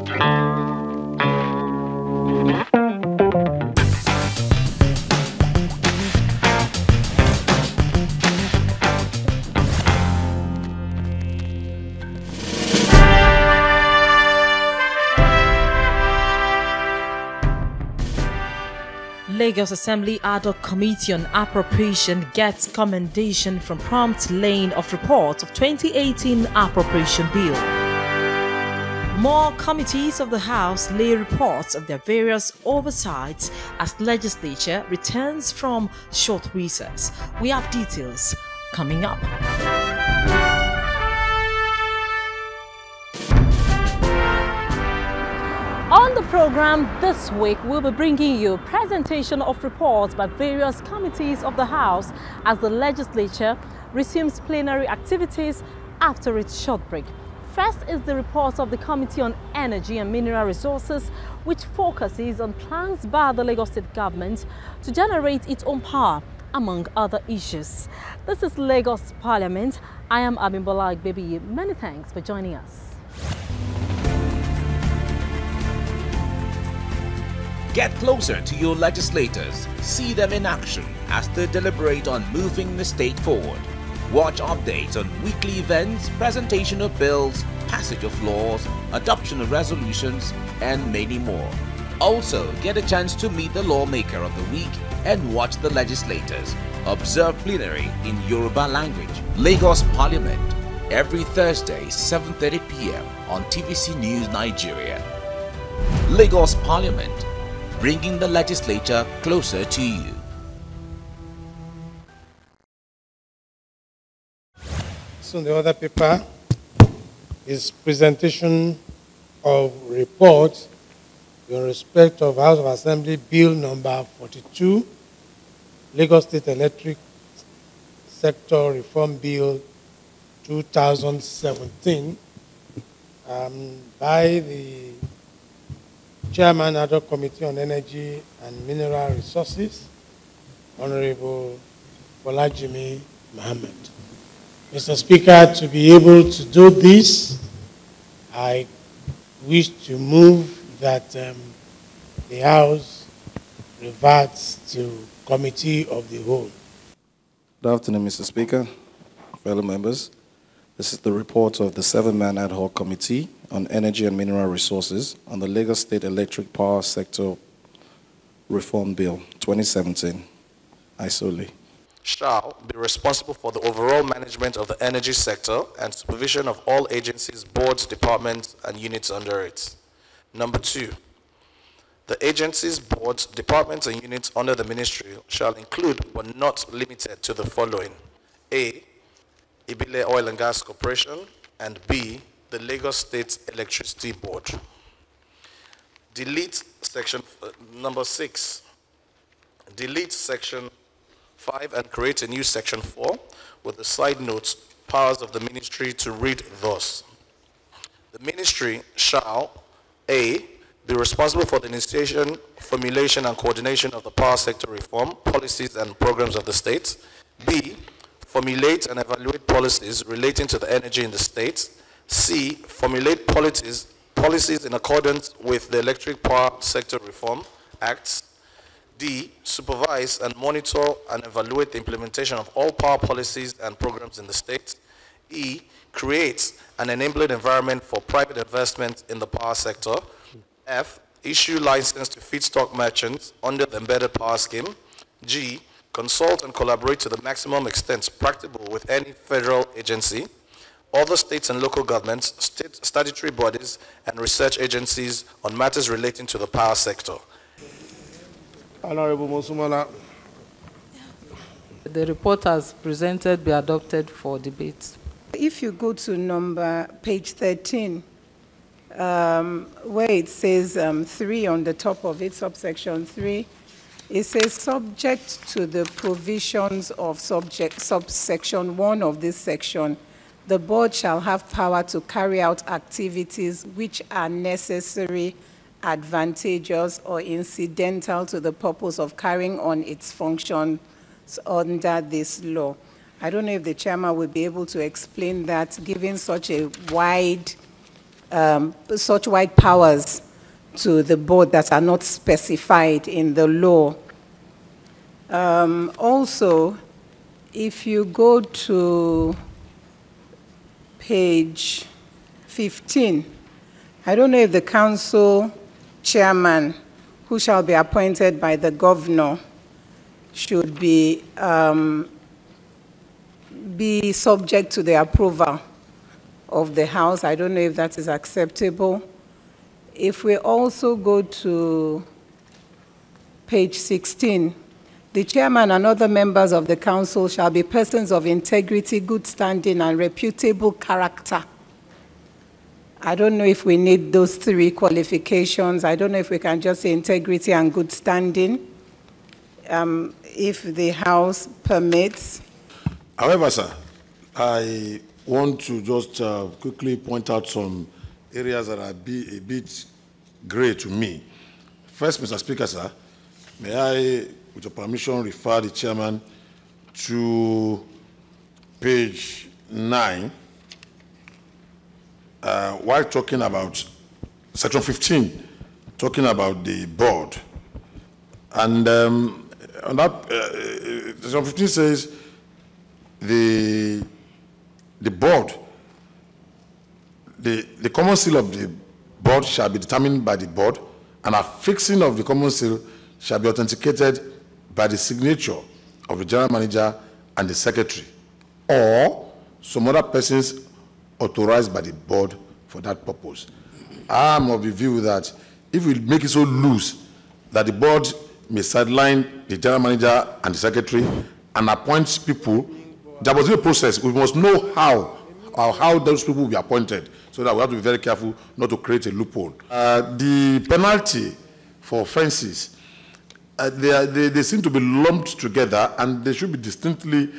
Lagos Assembly Ad Hoc Committee on Appropriation gets commendation from prompt laying of report of 2018 Appropriation Bill. More committees of the House lay reports of their various oversights as legislature returns from short recess. We have details coming up. On the program this week, we'll be bringing you a presentation of reports by various committees of the House as the legislature resumes plenary activities after its short break. First is the report of the Committee on Energy and Mineral Resources, which focuses on plans by the Lagos State government to generate its own power, among other issues. This is Lagos Parliament. I am Abimbola Agbebi. Many thanks for joining us. Get closer to your legislators. See them in action as they deliberate on moving the state forward. Watch updates on weekly events, presentation of bills, passage of laws, adoption of resolutions, and many more. Also, get a chance to meet the lawmaker of the week and watch the legislators. Observe plenary in Yoruba language. Lagos Parliament, every Thursday, 7:30 p.m. on TVC News Nigeria. Lagos Parliament, bringing the legislature closer to you. So the other paper is presentation of report in respect of House of Assembly Bill number 42, Lagos State Electric Sector Reform Bill 2017, by the Chairman Ad Hoc Committee on Energy and Mineral Resources, Honorable Bolajimi Mohammed. Mr. Speaker, to be able to do this, I wish to move that the House reverts to Committee of the Whole. Good afternoon, Mr. Speaker, fellow members. This is the report of the 7-man Ad Hoc Committee on Energy and Mineral Resources on the Lagos State Electric Power Sector Reform Bill 2017, ISOLE. Shall be responsible for the overall management of the energy sector and supervision of all agencies, boards, departments, and units under it. Number 2, the agencies, boards, departments, and units under the ministry shall include, but not limited to, the following: A, Ibile Oil and Gas Corporation, and B, the Lagos State Electricity Board. Delete section number 6. Delete section 5 and create a new section 4 with the side notes, powers of the ministry, to read thus: the ministry shall, A, be responsible for the initiation, formulation, and coordination of the power sector reform, policies, and programs of the state. B, formulate and evaluate policies relating to the energy in the state. C, formulate policies in accordance with the Electric Power Sector Reform Act. D, supervise and monitor and evaluate the implementation of all power policies and programs in the state. E, create an enabling environment for private investment in the power sector. F, issue license to feedstock merchants under the Embedded Power Scheme. G, consult and collaborate to the maximum extent practicable with any federal agency, other states and local governments, state statutory bodies, and research agencies on matters relating to the power sector. Honorable Mosumala. The report as presented be adopted for debate. If you go to page 13, where it says 3 on the top of it, subsection 3, it says subject to the provisions of subsection 1 of this section, the board shall have power to carry out activities which are necessary, advantageous, or incidental to the purpose of carrying on its functions under this law. I don't know if the chairman will be able to explain that, given such a wide such wide powers to the board that are not specified in the law. Also, if you go to page 15, I don't know if the council chairman, who shall be appointed by the governor, should be subject to the approval of the House. I don't know if that is acceptable. If we also go to page 16, the chairman and other members of the council shall be persons of integrity, good standing, and reputable character. I don't know if we need those three qualifications. I don't know if we can just say integrity and good standing, if the House permits. However, sir, I want to just quickly point out some areas that are a bit gray to me. First, Mr. Speaker, sir, may I, with your permission, refer the chairman to page 9, while talking about section 15, talking about the board. And on that, section 15 says the board, the common seal of the board shall be determined by the board, and affixing of the common seal shall be authenticated by the signature of the general manager and the secretary, or some other persons authorized by the board for that purpose. I am of the view that if we make it so loose that the board may sideline the general manager and the secretary and appoint people, there must be a process. We must know how those people will be appointed, so that we have to be very careful not to create a loophole. The penalty for offenses, they seem to be lumped together, and they should be distinctly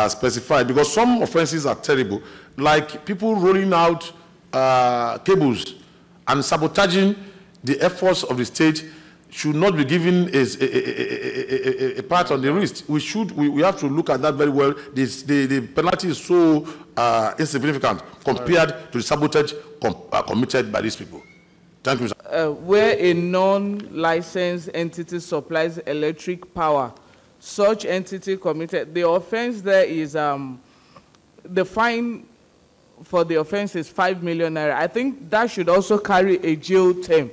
specified, because some offenses are terrible, like people rolling out cables and sabotaging the efforts of the state should not be given a part on the wrist. We have to look at that very well. The penalty is so insignificant compared to the sabotage committed by these people. Thank you, sir. Where a non-licensed entity supplies electric power, such entity committed, the offense there is, the fine for the offense is 5 million naira. I think that should also carry a jail term,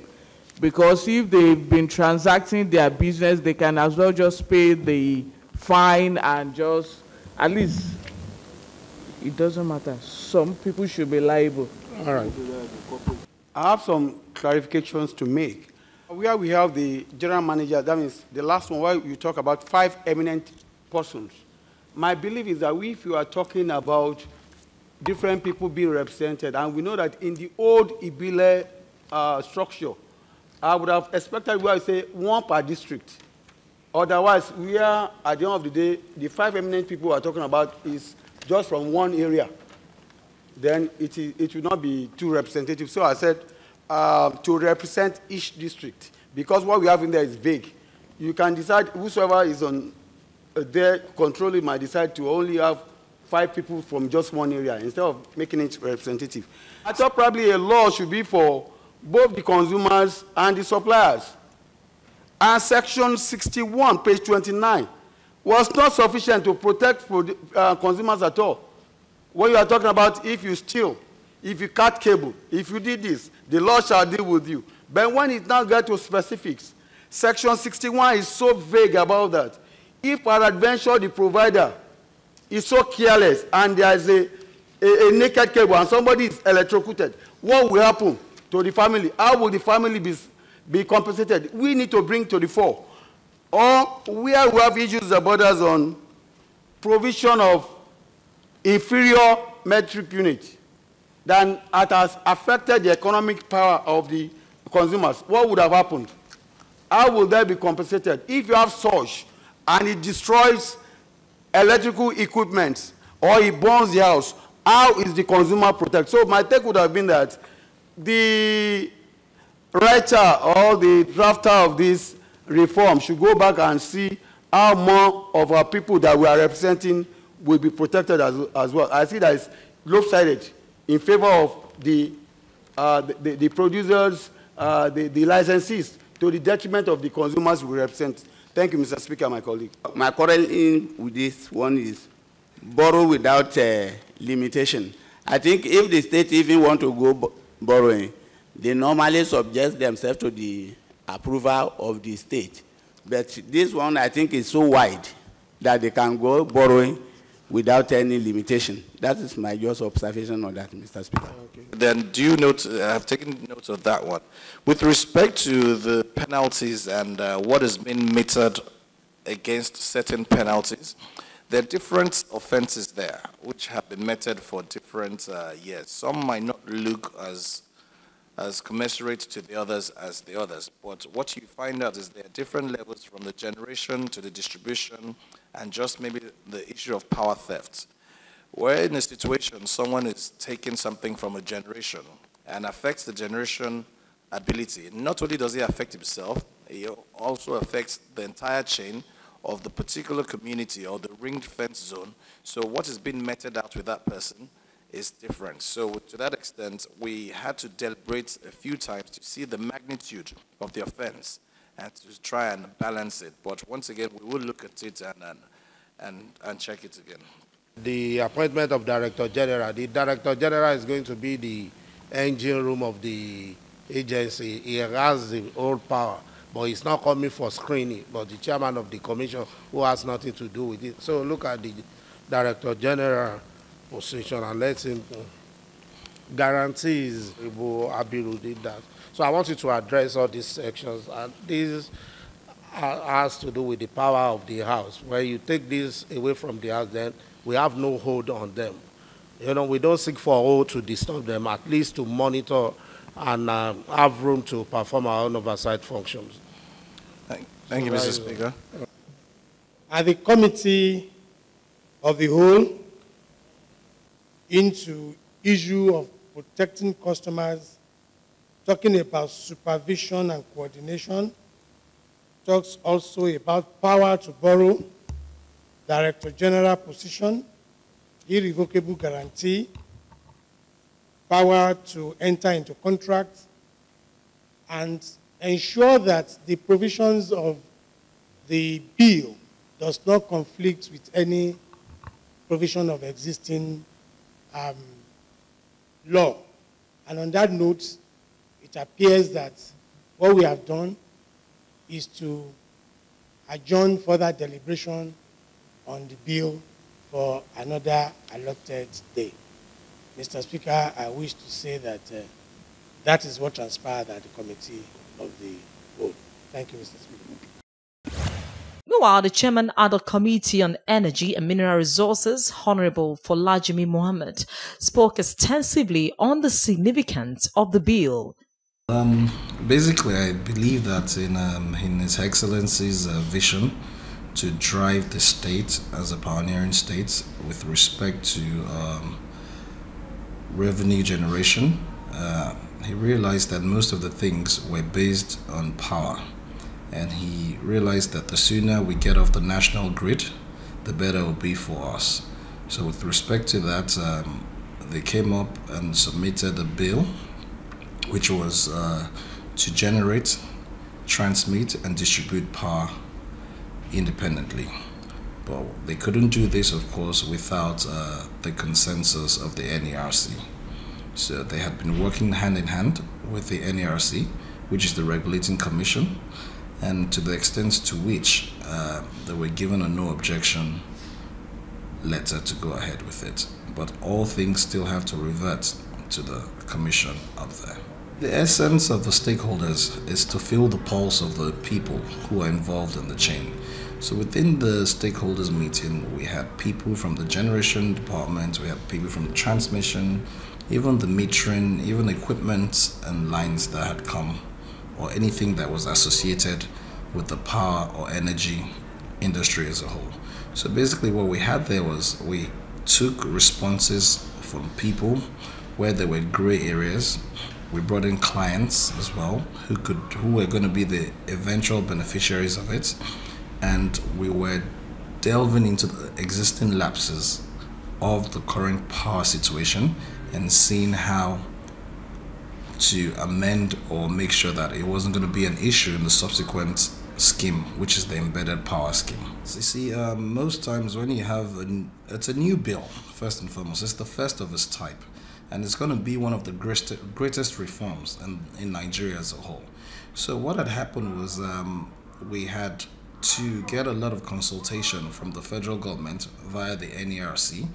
because if they've been transacting their business, they can as well just pay the fine and just, at least, it doesn't matter. Some people should be liable. All right. I have some clarifications to make. Where we have the general manager, that means the last one where you talk about 5 eminent persons. My belief is that if you are talking about different people being represented, and we know that in the old Ibile structure, I would have expected where I say 1 per district. Otherwise, we are, at the end of the day, the 5 eminent people we are talking about is just from one area. Then it will not be too representative. So I said to represent each district, because what we have in there is vague. You can decide, whosoever is on there controlling might decide to only have 5 people from just one area instead of making it representative. I thought probably a law should be for both the consumers and the suppliers. And section 61, page 29, was not sufficient to protect consumers at all. What you are talking about, if you steal, if you cut cable, if you did this, the law shall deal with you. But when it now gets to specifics, section 61 is so vague about that. If peradventure the provider is so careless and there is a naked cable and somebody is electrocuted, what will happen to the family? How will the family be compensated? We need to bring to the fore. Or where we have issues that borders on provision of inferior metric unit, then it has affected the economic power of the consumers. What would have happened? How will they be compensated? If you have such and it destroys electrical equipment or it burns the house, how is the consumer protected? So my take would have been that the writer or the drafter of this reform should go back and see how more of our people that we are representing will be protected as well. I see that it's lopsided in favor of the the producers, the licensees, to the detriment of the consumers we represent. Thank you, Mr. Speaker, my colleague. My quarrel with this one is borrow without limitation. I think if the state even want to go borrowing, they normally subject themselves to the approval of the state. But this one, I think, is so wide that they can go borrowing without any limitation. That is my just observation on that, Mr. Speaker. Okay. Then do you note, I've taken note of that one. With respect to the penalties and what has been meted against certain penalties, there are different offenses there which have been meted for different years. Some might not look as commensurate to the others as the others, but what you find out is there are different levels from the generation to the distribution and just maybe the issue of power theft. Where in a situation someone is taking something from a generation and affects the generation ability, not only does it affect himself, it also affects the entire chain of the particular community or the ring fence zone. So what is being meted out with that person is different. So to that extent, we had to deliberate a few times to see the magnitude of the offense and to try and balance it. But once again, we will look at it and check it again. The appointment of Director General. The Director General is going to be the engine room of the agency. He has the whole power, but he's not coming for screening, but the chairman of the commission who has nothing to do with it. So look at the Director General position and let him guarantees Abiru did that. So I want you to address all these sections, and this has to do with the power of the House. When you take this away from the House, then we have no hold on them. You know, we don't seek for hold to disturb them, at least to monitor and have room to perform our own oversight functions. Thank you, Mr. Speaker. At the committee of the whole, into issue of protecting customers, talking about supervision and coordination, talks also about power to borrow, Director General position, irrevocable guarantee, power to enter into contracts, and ensure that the provisions of the bill does not conflict with any provision of existing law. And on that note, it appears that what we have done is to adjourn further deliberation on the bill for another allotted day. Mr. Speaker, I wish to say that that is what transpired at the committee of the vote. Thank you, Mr. Speaker. Meanwhile, the chairman of the Committee on Energy and Mineral Resources, Honorable Folajimi Mohammed, spoke extensively on the significance of the bill. Basically, I believe that in His Excellency's vision to drive the state as a pioneering state with respect to revenue generation, he realized that most of the things were based on power. And he realized that the sooner we get off the national grid, the better it will be for us. So with respect to that, they came up and submitted a bill which was to generate, transmit, and distribute power independently. But they couldn't do this, of course, without the consensus of the NERC. So they had been working hand in hand with the NERC, which is the regulating commission, and to the extent to which they were given a no objection letter to go ahead with it. But all things still have to revert to the commission up there. The essence of the stakeholders is to feel the pulse of the people who are involved in the chain. So within the stakeholders meeting, we had people from the generation department, we had people from the transmission, even the metering, even equipment and lines that had come, or anything that was associated with the power or energy industry as a whole. So basically what we had there was we took responses from people where there were gray areas. We brought in clients as well who were going to be the eventual beneficiaries of it, and we were delving into the existing lapses of the current power situation and seeing how to amend or make sure that it wasn't going to be an issue in the subsequent scheme, which is the embedded power scheme. So you see, most times when you have it's a new bill, first and foremost, it's the first of its type, and it's going to be one of the greatest reforms in Nigeria as a whole. So what had happened was we had to get a lot of consultation from the federal government via the NERC.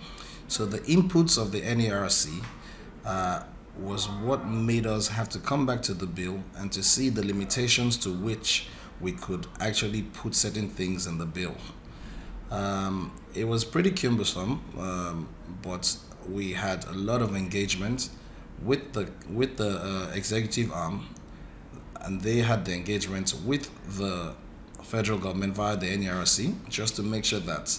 So the inputs of the NERC was what made us have to come back to the bill and to see the limitations to which we could actually put certain things in the bill. It was pretty cumbersome, but we had a lot of engagement with the executive arm, and they had the engagement with the federal government via the NERC, just to make sure that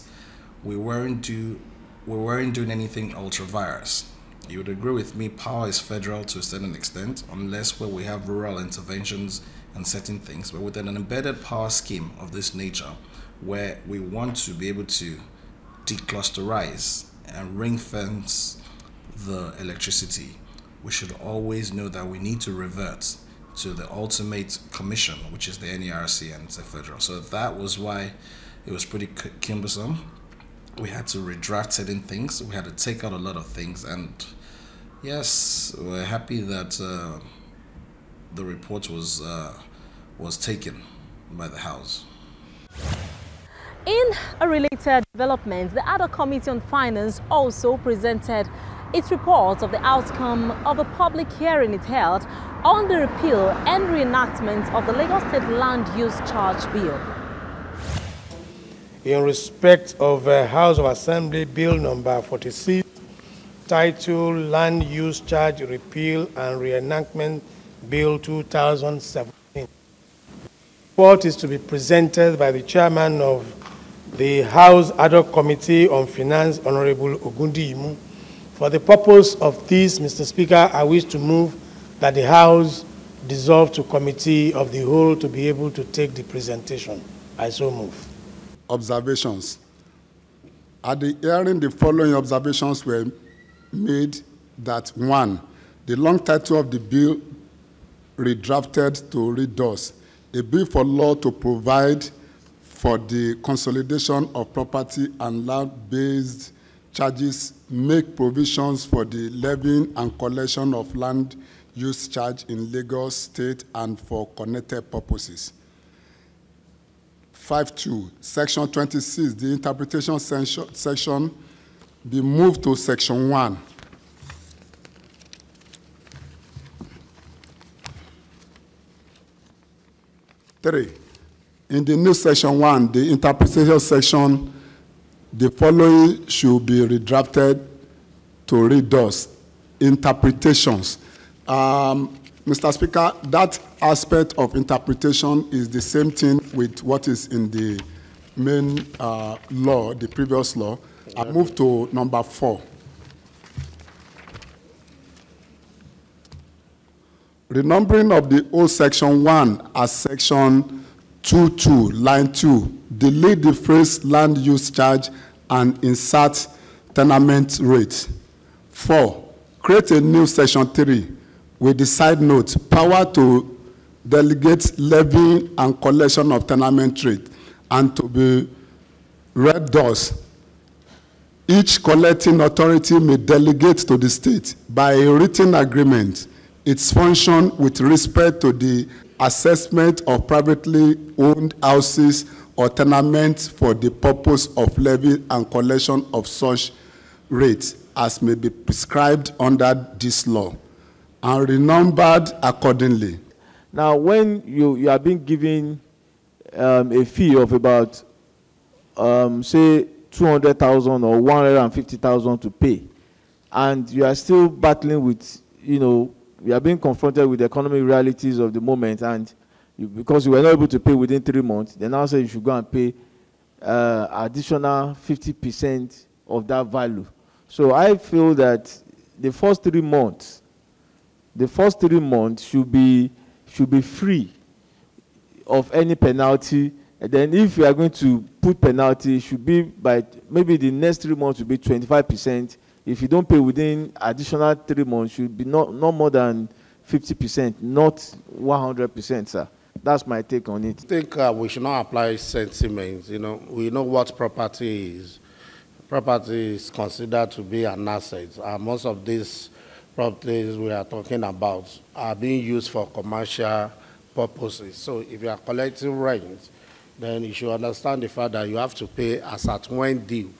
we weren't doing anything ultra-virus. You would agree with me, power is federal to a certain extent, unless where we have rural interventions and certain things. But with an embedded power scheme of this nature, where we want to be able to declusterize and ring fence the electricity, we should always know that we need to revert to the ultimate commission, which is the NERC and the federal. So that was why it was pretty cumbersome. We had to redraft certain things. We had to take out a lot of things, and yes, we're happy that the report was taken by the House. In a related development, the Ad hoc Committee on Finance also presented its report of the outcome of a public hearing it held on the repeal and reenactment of the Lagos State Land Use Charge Bill. In respect of House of Assembly Bill number 46, titled Land Use Charge Repeal and Reenactment Bill 2017. The report is to be presented by the chairman of the House Ad hoc Committee on Finance, Honorable Ogundi Imu. For the purpose of this, Mr. Speaker, I wish to move that the House dissolve to Committee of the Whole to be able to take the presentation. I so move. Observations. At the hearing, the following observations were made: that 1, the long title of the bill redrafted to read thus: a bill for law to provide for the consolidation of property and land-based charges, make provisions for the levying and collection of land use charge in Lagos State and for connected purposes. 5.2, Section 26, the interpretation section be moved to Section 1. 3, in the new Section 1, the interpretation section, the following should be redrafted to read thus: interpretations. Mr. Speaker, that aspect of interpretation is the same thing with what is in the main law, the previous law. I move to number 4. Renumbering of the old Section 1 as Section 2.2, line 2, delete the phrase land use charge and insert tenement rate. 4, create a new Section 3 with the side note, power to delegate levy and collection of tenement rate, and to be read thus: each collecting authority may delegate to the state by a written agreement its function with respect to the assessment of privately owned houses or tenements for the purpose of levy and collection of such rates as may be prescribed under this law, and renumbered accordingly. Now, when you are being given a fee of about, say, 200,000 or 150,000 to pay, and you are still battling with, you are being confronted with the economic realities of the moment, and because you were not able to pay within 3 months, they now say you should go and pay additional 50% of that value. So I feel that the first 3 months should be free of any penalty. And then if you are going to put penalty, it should be by maybe the next 3 months will be 25%. If you don't pay within additional 3 months, should be not more than 50%, not 100%, sir. That's my take on it. I think we should not apply sentiments. You know, we know what property is. Property is considered to be an asset. Most of these properties we are talking about are being used for commercial purposes. So if you are collecting rent, then you should understand the fact that you have to pay as at when due.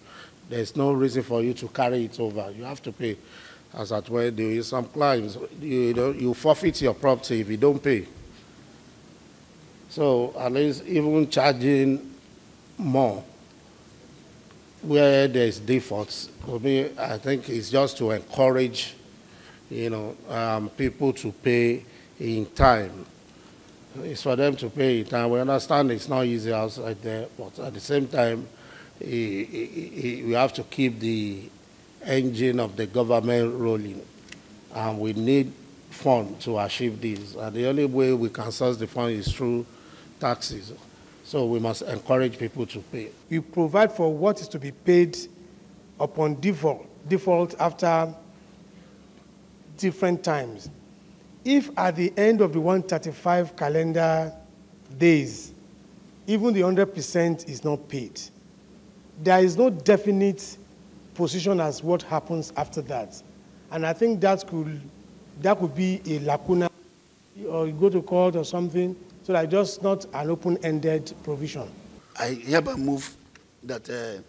There's no reason for you to carry it over. You have to pay as at when due. In some clients, you forfeit your property if you don't pay. So at least even charging more where there's defaults, for me, I think it's just to encourage, people to pay in time. It's for them to pay in time. We understand it's not easy outside there, but at the same time, we have to keep the engine of the government rolling, and we need funds to achieve this. And the only way we can source the fund is through taxes. So we must encourage people to pay. We provide for what is to be paid upon default after different times. If at the end of the 135 calendar days, even the 100% is not paid, there is no definite position as what happens after that. And I think that could be a lacuna, or you go to court or something, so that just not an open-ended provision. I hereby move that the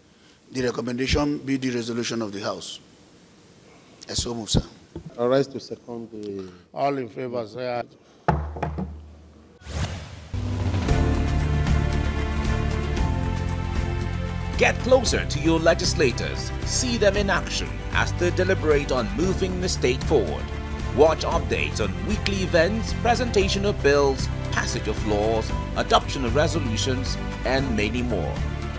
recommendation be the resolution of the House. I so move, sir. I rise to second the... All in favor, say aye. Get closer to your legislators. See them in action as they deliberate on moving the state forward. Watch updates on weekly events, presentation of bills, passage of laws, adoption of resolutions, and many more.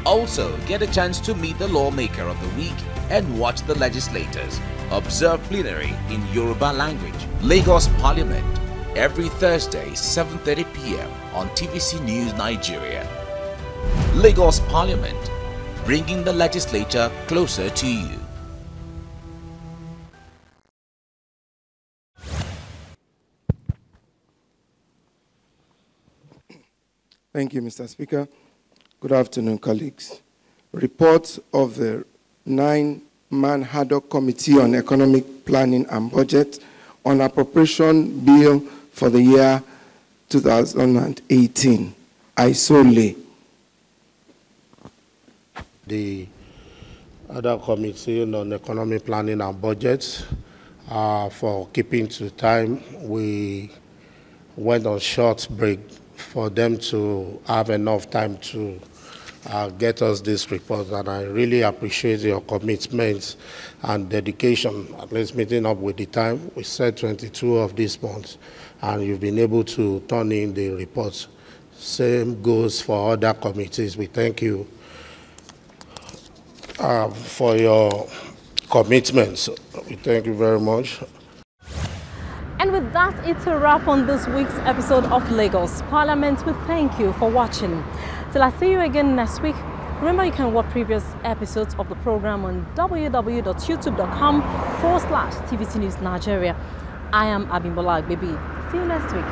Also, get a chance to meet the lawmaker of the week and watch the legislators. Observe plenary in Yoruba language. Lagos Parliament, every Thursday, 7:30 p.m. on TVC News Nigeria. Lagos Parliament, bringing the legislature closer to you. Thank you, Mr. Speaker. Good afternoon, colleagues. Report of the 9-man ad hoc Committee on Economic Planning and Budget on Appropriation Bill for the year 2018. ISOLE. The other Committee on Economic Planning and Budget, for keeping to time, we went on short break for them to have enough time to get us this report, and I really appreciate your commitment and dedication, at least meeting up with the time. We said 22 of this month, and you've been able to turn in the reports. Same goes for other committees. We thank you for your commitment. We thank you very much. And with that, it's a wrap on this week's episode of Lagos Parliament. We thank you for watching. Till I see you again next week, remember you can watch previous episodes of the program on www.youtube.com/TVC News Nigeria. I am Abimbola Agbebi. See you next week.